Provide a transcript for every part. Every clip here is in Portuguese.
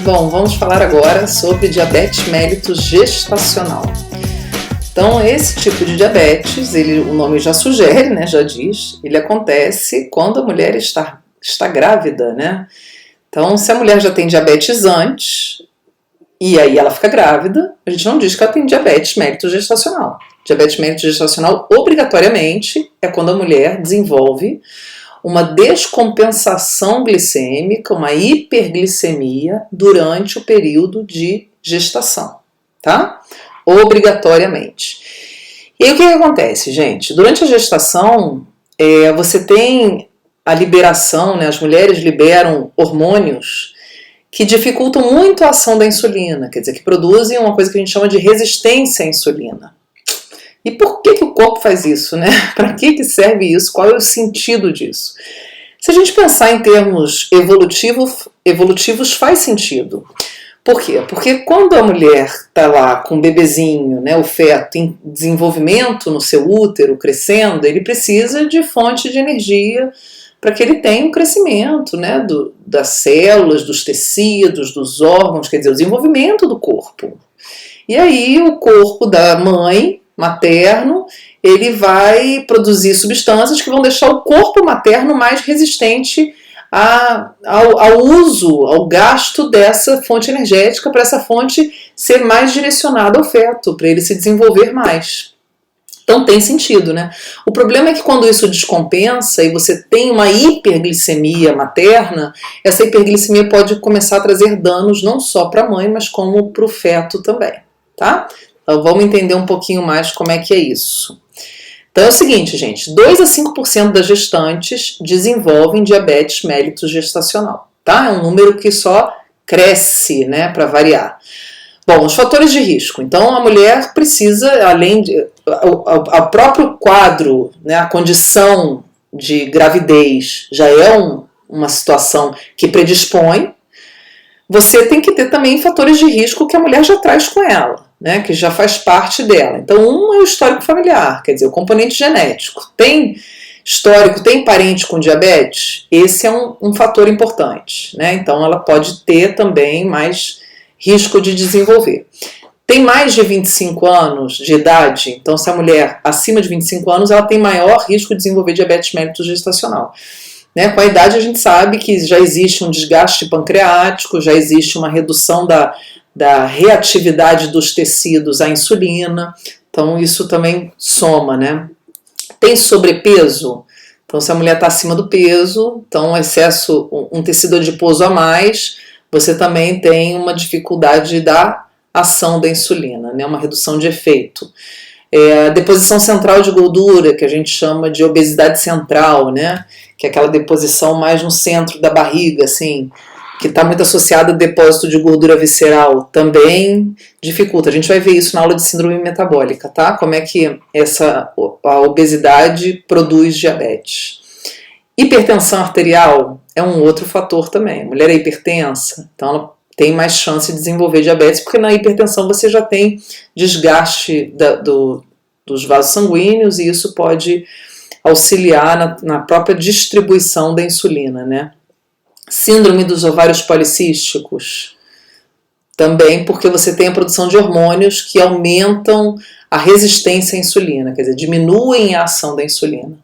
Bom, vamos falar agora sobre diabetes mellitus gestacional. Então, esse tipo de diabetes, o nome já sugere, né, já diz, ele acontece quando a mulher está grávida, né? Então, se a mulher já tem diabetes antes, e aí ela fica grávida, a gente não diz que ela tem diabetes mellitus gestacional. Diabetes mellitus gestacional, obrigatoriamente, é quando a mulher desenvolve uma descompensação glicêmica, uma hiperglicemia durante o período de gestação, tá? Obrigatoriamente. E aí o que acontece, gente? Durante a gestação, você tem a liberação, né? As mulheres liberam hormônios que dificultam muito a ação da insulina, quer dizer, que produzem uma coisa que a gente chama de resistência à insulina. E por que o corpo faz isso, né? Para que serve isso? Qual é o sentido disso? Se a gente pensar em termos evolutivos faz sentido. Por quê? Porque quando a mulher está lá com o bebezinho, né, o feto em desenvolvimento no seu útero, crescendo, ele precisa de fonte de energia para que ele tenha um crescimento, né, das células, dos tecidos, dos órgãos, quer dizer, o desenvolvimento do corpo. E aí o corpo da mãe materno, ele vai produzir substâncias que vão deixar o corpo materno mais resistente ao uso, ao gasto dessa fonte energética, para essa fonte ser mais direcionada ao feto, para ele se desenvolver mais. Então tem sentido, né? O problema é que quando isso descompensa e você tem uma hiperglicemia materna, essa hiperglicemia pode começar a trazer danos não só para a mãe, mas como para o feto também, tá? Então vamos entender um pouquinho mais como é que é isso. Então é o seguinte, gente, 2 a 5% das gestantes desenvolvem diabetes mellitus gestacional, tá? É um número que só cresce, né, para variar. Bom, os fatores de risco. Então a mulher precisa, além de o próprio quadro, né, a condição de gravidez já é uma situação que predispõe. Você tem que ter também fatores de risco que a mulher já traz com ela, né, que já faz parte dela. Então, um é o histórico familiar, quer dizer, o componente genético. Tem histórico, tem parente com diabetes? Esse é um fator importante, né? Então, ela pode ter também mais risco de desenvolver. Tem mais de 25 anos de idade, então se a mulher acima de 25 anos, ela tem maior risco de desenvolver diabetes mellitus gestacional. Né, com a idade a gente sabe que já existe um desgaste pancreático, já existe uma redução da reatividade dos tecidos à insulina, então isso também soma, né? Tem sobrepeso, então se a mulher está acima do peso, então excesso, um tecido adiposo a mais, você também tem uma dificuldade da ação da insulina, né? Uma redução de efeito. A deposição central de gordura, que a gente chama de obesidade central, né? Que é aquela deposição mais no centro da barriga, assim, que está muito associada ao depósito de gordura visceral, também dificulta. A gente vai ver isso na aula de síndrome metabólica, tá? Como é que a obesidade produz diabetes. Hipertensão arterial é um outro fator também. A mulher é hipertensa, então ela tem mais chance de desenvolver diabetes, porque na hipertensão você já tem desgaste dos vasos sanguíneos e isso pode auxiliar na própria distribuição da insulina, né? Síndrome dos ovários policísticos, também porque você tem a produção de hormônios que aumentam a resistência à insulina, quer dizer, diminuem a ação da insulina.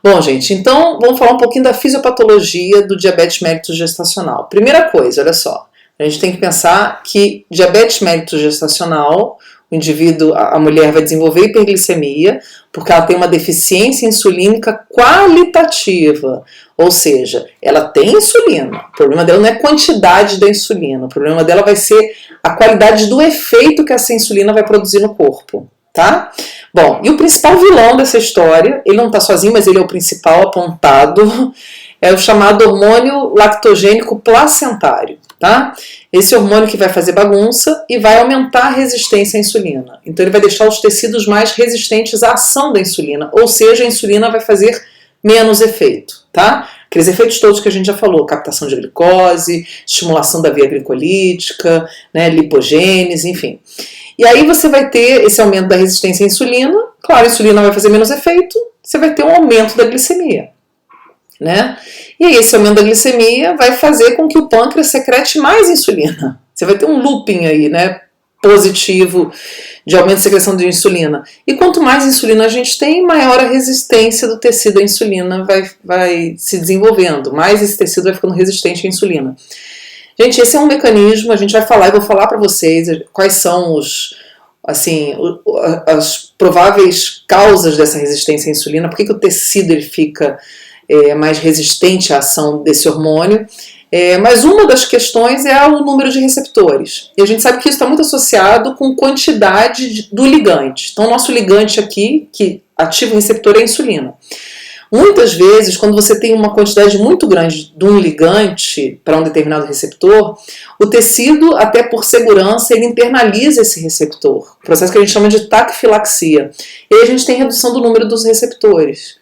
Bom, gente, então vamos falar um pouquinho da fisiopatologia do diabetes mellitus gestacional. Primeira coisa, olha só, a gente tem que pensar que diabetes mellitus gestacional, o indivíduo, a mulher vai desenvolver hiperglicemia porque ela tem uma deficiência insulínica qualitativa, ou seja, ela tem insulina, o problema dela não é a quantidade da insulina, o problema dela vai ser a qualidade do efeito que essa insulina vai produzir no corpo, tá? Bom, e o principal vilão dessa história, ele não está sozinho, mas ele é o principal apontado, é o chamado hormônio lactogênico placentário, tá? Esse hormônio que vai fazer bagunça e vai aumentar a resistência à insulina. Então ele vai deixar os tecidos mais resistentes à ação da insulina, ou seja, a insulina vai fazer menos efeito, tá? Aqueles efeitos todos que a gente já falou, captação de glicose, estimulação da via glicolítica, né, lipogênese, enfim. E aí você vai ter esse aumento da resistência à insulina, claro, a insulina vai fazer menos efeito, você vai ter um aumento da glicemia. né? E aí esse aumento da glicemia vai fazer com que o pâncreas secrete mais insulina. Você vai ter um looping aí, né, positivo de aumento de secreção de insulina. E quanto mais insulina a gente tem, maior a resistência do tecido à insulina vai se desenvolvendo. Mais esse tecido vai ficando resistente à insulina. Gente, esse é um mecanismo, a gente vai falar, eu vou falar para vocês quais são as prováveis causas dessa resistência à insulina, por que o tecido ele fica mais resistente à ação desse hormônio. Mas uma das questões é o número de receptores. E a gente sabe que isso está muito associado com quantidade do ligante. Então, o nosso ligante aqui, que ativa o receptor, é a insulina. Muitas vezes, quando você tem uma quantidade muito grande de um ligante para um determinado receptor, o tecido, até por segurança, ele internaliza esse receptor. Processo que a gente chama de taquifilaxia. E aí a gente tem redução do número dos receptores.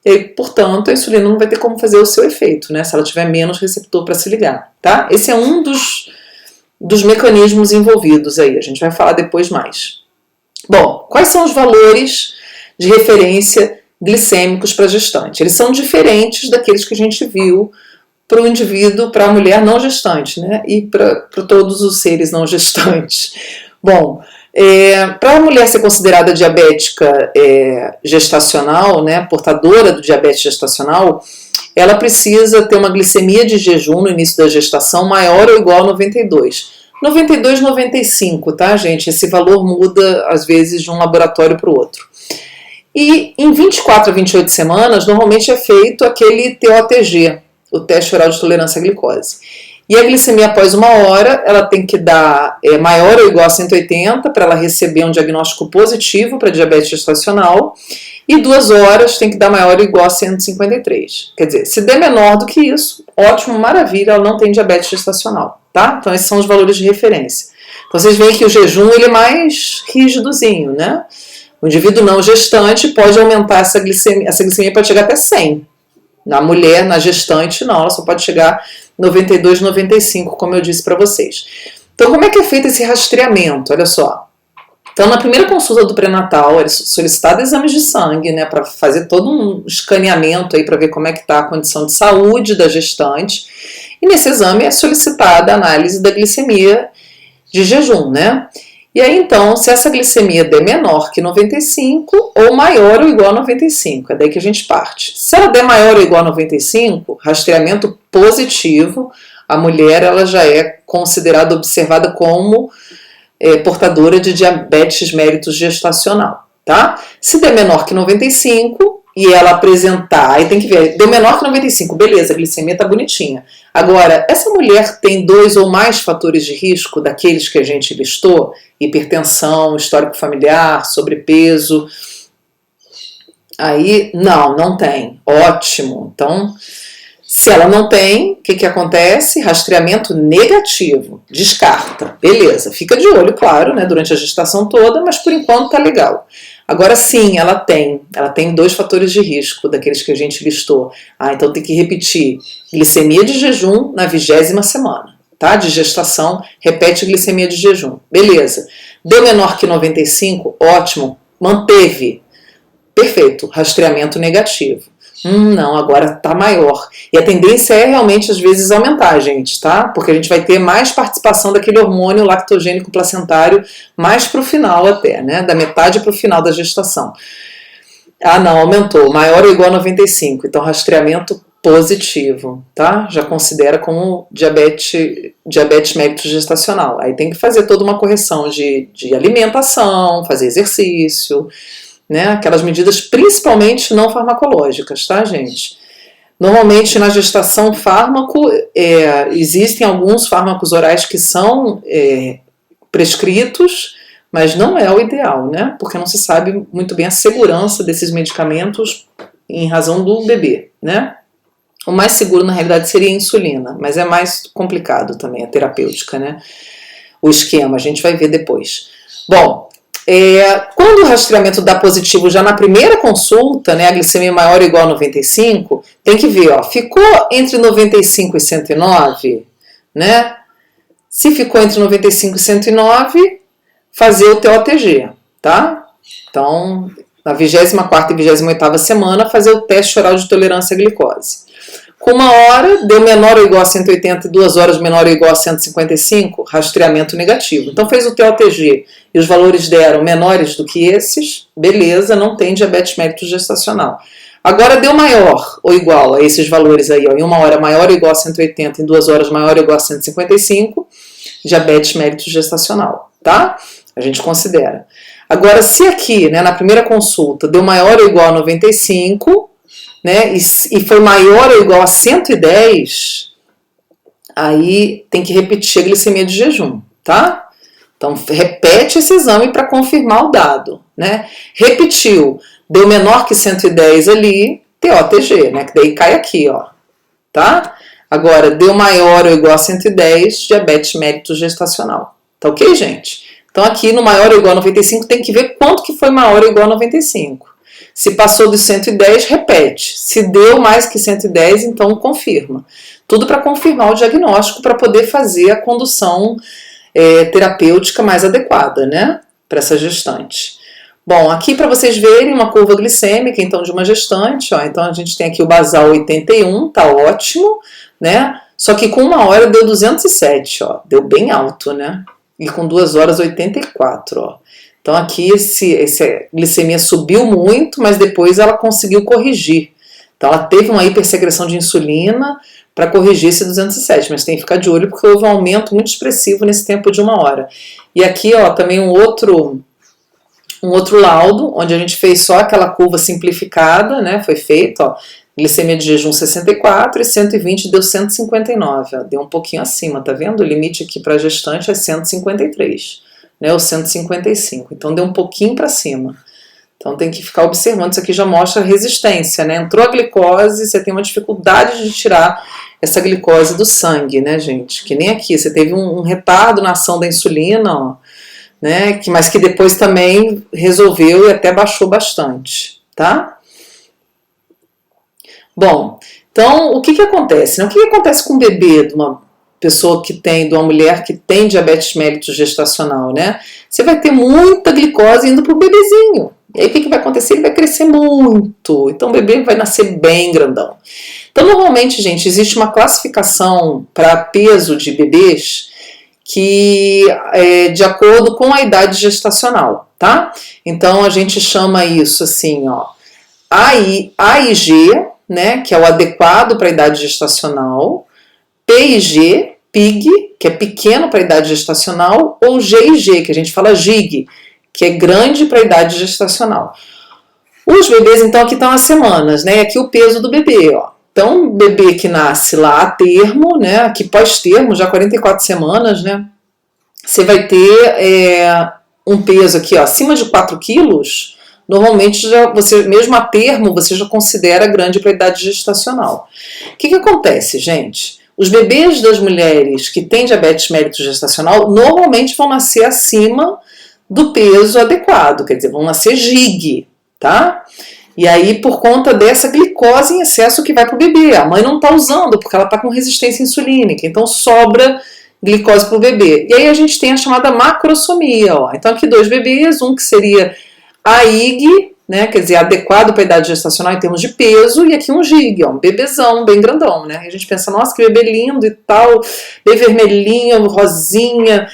E aí, portanto, a insulina não vai ter como fazer o seu efeito, né? Se ela tiver menos receptor para se ligar, tá? Esse é um dos mecanismos envolvidos aí. A gente vai falar depois mais. Bom, quais são os valores de referência glicêmicos para gestante? Eles são diferentes daqueles que a gente viu para o indivíduo, para a mulher não gestante, né? E para todos os seres não gestantes. Bom, para a mulher ser considerada diabética gestacional, né, portadora do diabetes gestacional, ela precisa ter uma glicemia de jejum no início da gestação maior ou igual a 92. 92, 95, tá, gente? Esse valor muda, às vezes, de um laboratório para o outro. E em 24 a 28 semanas, normalmente é feito aquele TOTG, o teste oral de tolerância à glicose. E a glicemia após 1 hora, ela tem que dar maior ou igual a 180 para ela receber um diagnóstico positivo para diabetes gestacional. E 2 horas tem que dar maior ou igual a 153. Quer dizer, se der menor do que isso, ótimo, maravilha, ela não tem diabetes gestacional, tá? Então esses são os valores de referência. Então vocês veem que o jejum ele é mais rígidozinho, né? O indivíduo não gestante pode aumentar essa glicemia pode chegar até 100. Na mulher, na gestante, não, ela só pode chegar 92, 95, como eu disse para vocês. Então, como é que é feito esse rastreamento? Olha só. Então, na primeira consulta do pré-natal, é solicitado exames de sangue, né, para fazer todo um escaneamento aí para ver como é que está a condição de saúde da gestante. E nesse exame é solicitada a análise da glicemia de jejum, né? E aí, então, se essa glicemia der menor que 95 ou maior ou igual a 95, é daí que a gente parte. Se ela der maior ou igual a 95, rastreamento positivo, a mulher ela já é considerada, observada como portadora de diabetes mellitus gestacional, tá? Se der menor que 95 e ela apresentar, aí tem que ver, deu menor que 95, beleza, a glicemia tá bonitinha. Agora, essa mulher tem 2 ou mais fatores de risco daqueles que a gente listou? Hipertensão, histórico familiar, sobrepeso. Aí, não tem. Ótimo. Então, se ela não tem, o que acontece? Rastreamento negativo. Descarta. Beleza. Fica de olho, claro, né, durante a gestação toda, mas por enquanto tá legal. Agora sim, ela tem 2 fatores de risco daqueles que a gente listou. Então tem que repetir. Glicemia de jejum na 20ª semana, tá? De gestação, repete glicemia de jejum. Beleza. Deu menor que 95, ótimo. Manteve. Perfeito. Rastreamento negativo. Não, agora tá maior. E a tendência é realmente, às vezes, aumentar, gente, tá? Porque a gente vai ter mais participação daquele hormônio lactogênico placentário mais pro final até, né? Da metade pro final da gestação. Não, aumentou. Maior ou igual a 95. Então, rastreamento positivo, tá? Já considera como diabetes mellitus gestacional. Aí tem que fazer toda uma correção de alimentação, fazer exercício, né? Aquelas medidas principalmente não farmacológicas, tá, gente? Normalmente na gestação existem alguns fármacos orais que são prescritos, mas não é o ideal, né? Porque não se sabe muito bem a segurança desses medicamentos em razão do bebê, né? O mais seguro na realidade seria a insulina, mas é mais complicado também a terapêutica, né? O esquema, a gente vai ver depois. Bom, quando o rastreamento dá positivo já na primeira consulta, né, a glicemia maior ou igual a 95, tem que ver, ficou entre 95 e 109, né? Se ficou entre 95 e 109, fazer o TOTG, tá? Então, na 24ª e 28ª semana, fazer o teste oral de tolerância à glicose. Com 1 hora, deu menor ou igual a 180 e 2 horas menor ou igual a 155, rastreamento negativo. Então fez o TOTG e os valores deram menores do que esses, beleza, não tem diabetes mellitus gestacional. Agora deu maior ou igual a esses valores aí, ó, em 1 hora maior ou igual a 180, em 2 horas maior ou igual a 155, diabetes mellitus gestacional, tá? A gente considera. Agora, se aqui, né, na primeira consulta, deu maior ou igual a 95, né, e foi maior ou igual a 110, aí tem que repetir a glicemia de jejum, tá? Então, repete esse exame para confirmar o dado, né? Repetiu, deu menor que 110 ali, TOTG, né, que daí cai aqui, ó, tá? Agora, deu maior ou igual a 110, diabetes mellitus gestacional. Tá ok, gente? Então, aqui no maior ou igual a 95, tem que ver quanto que foi maior ou igual a 95. Se passou dos 110, repete. Se deu mais que 110, então confirma. Tudo para confirmar o diagnóstico, para poder fazer a condução terapêutica mais adequada, né? Para essa gestante. Bom, aqui para vocês verem uma curva glicêmica, então, de uma gestante, ó. Então, a gente tem aqui o basal 81, tá ótimo, né? Só que com 1 hora deu 207, ó. Deu bem alto, né? E com 2 horas 84, ó. Então aqui essa glicemia subiu muito, mas depois ela conseguiu corrigir. Então ela teve uma hipersecreção de insulina para corrigir esse 207, mas tem que ficar de olho porque houve um aumento muito expressivo nesse tempo de 1 hora. E aqui, ó, também um outro laudo, onde a gente fez só aquela curva simplificada, né? Foi feito, ó, glicemia de jejum 64 e 120 deu 159, ó, deu um pouquinho acima, tá vendo? O limite aqui para gestante é 153, né? Ou 155, então deu um pouquinho para cima. Então tem que ficar observando, isso aqui já mostra resistência, né? Entrou a glicose, você tem uma dificuldade de tirar essa glicose do sangue, né, gente? Que nem aqui, você teve um retardo na ação da insulina, ó, né? Mas que depois também resolveu e até baixou bastante, tá? Bom, então o que acontece? Né? O que acontece com o bebê de uma pessoa que tem, de uma mulher que tem diabetes mellitus gestacional, né? Você vai ter muita glicose indo pro bebezinho. E aí o que vai acontecer? Ele vai crescer muito. Então o bebê vai nascer bem grandão. Então normalmente, gente, existe uma classificação para peso de bebês que é de acordo com a idade gestacional, tá? Então a gente chama isso assim, ó, AIG, né, que é o adequado para a idade gestacional, PIG, PIG, que é pequeno para a idade gestacional, ou GIG, que a gente fala GIG, que é grande para a idade gestacional. Os bebês, então, aqui estão as semanas, né? Aqui o peso do bebê, ó. Então, o bebê que nasce lá a termo, né? Aqui pós-termo, já 44 semanas, né? Você vai ter um peso aqui, ó, acima de 4 quilos. Normalmente, você, mesmo a termo, você já considera grande para a idade gestacional. O que acontece, gente? Os bebês das mulheres que têm diabetes mellitus gestacional normalmente vão nascer acima do peso adequado, quer dizer, vão nascer GIG, tá? E aí, por conta dessa glicose em excesso que vai para o bebê, a mãe não está usando porque ela está com resistência insulínica, então sobra glicose para o bebê. E aí a gente tem a chamada macrosomia, ó. Então aqui 2 bebês, um que seria AIG, né, quer dizer, adequado para a idade gestacional em termos de peso, e aqui um GIG, ó, um bebezão bem grandão, né? E a gente pensa, nossa, que bebê lindo e tal, bem vermelhinho, rosinha,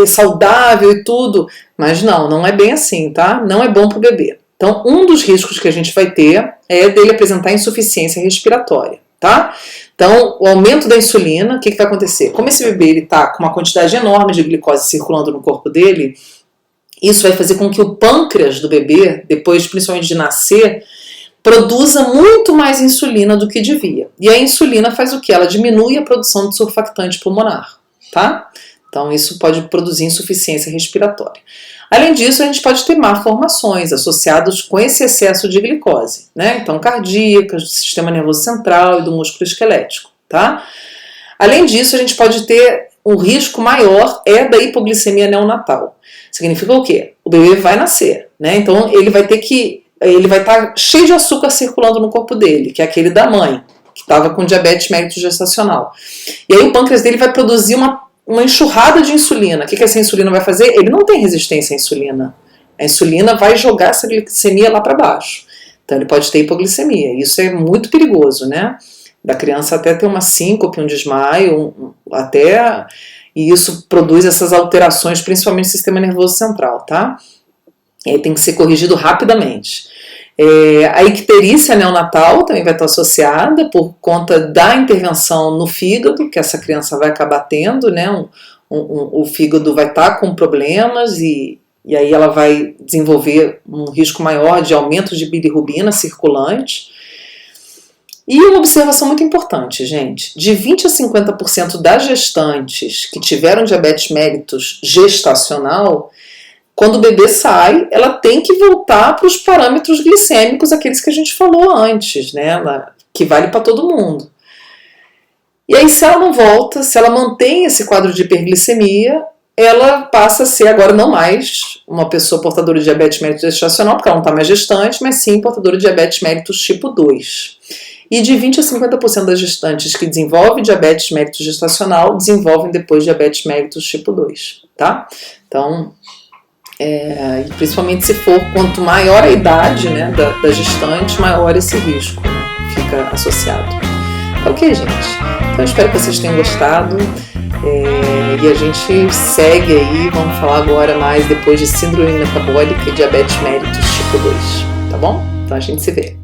saudável e tudo. Mas não é bem assim, tá? Não é bom para o bebê. Então, um dos riscos que a gente vai ter é dele apresentar insuficiência respiratória, tá? Então, o aumento da insulina, o que vai acontecer? Como esse bebê está com uma quantidade enorme de glicose circulando no corpo dele, isso vai fazer com que o pâncreas do bebê, depois principalmente de nascer, produza muito mais insulina do que devia. E a insulina faz o quê? Ela diminui a produção de surfactante pulmonar, tá? Então isso pode produzir insuficiência respiratória. Além disso, a gente pode ter malformações associadas com esse excesso de glicose, né? Então cardíacas, do sistema nervoso central e do músculo esquelético, tá? Além disso, a gente pode ter um risco maior da hipoglicemia neonatal. Significa o quê? O bebê vai nascer, né? Então ele vai estar cheio de açúcar circulando no corpo dele, que é aquele da mãe, que estava com diabetes mellitus gestacional. E aí o pâncreas dele vai produzir uma enxurrada de insulina. O que essa insulina vai fazer? Ele não tem resistência à insulina. A insulina vai jogar essa glicemia lá para baixo. Então ele pode ter hipoglicemia. Isso é muito perigoso, né? Da criança até ter uma síncope, um desmaio, e isso produz essas alterações, principalmente no sistema nervoso central, tá? E aí tem que ser corrigido rapidamente. A icterícia neonatal também vai estar associada por conta da intervenção no fígado, que essa criança vai acabar tendo, né? O fígado vai estar com problemas e aí ela vai desenvolver um risco maior de aumento de bilirrubina circulante. E uma observação muito importante, gente, de 20 a 50% das gestantes que tiveram diabetes mellitus gestacional, quando o bebê sai, ela tem que voltar para os parâmetros glicêmicos, aqueles que a gente falou antes, né, que vale para todo mundo. E aí, se ela não volta, se ela mantém esse quadro de hiperglicemia, ela passa a ser agora não mais uma pessoa portadora de diabetes mellitus gestacional, porque ela não está mais gestante, mas sim portadora de diabetes mellitus tipo 2. E de 20 a 50% das gestantes que desenvolvem diabetes mellitus gestacional desenvolvem depois diabetes mellitus tipo 2, tá? Então, principalmente se for, quanto maior a idade, né, da gestante, maior esse risco, né, fica associado. Ok, gente? Então, espero que vocês tenham gostado. E a gente segue aí, vamos falar agora mais depois de síndrome metabólica e diabetes mellitus tipo 2, tá bom? Então a gente se vê.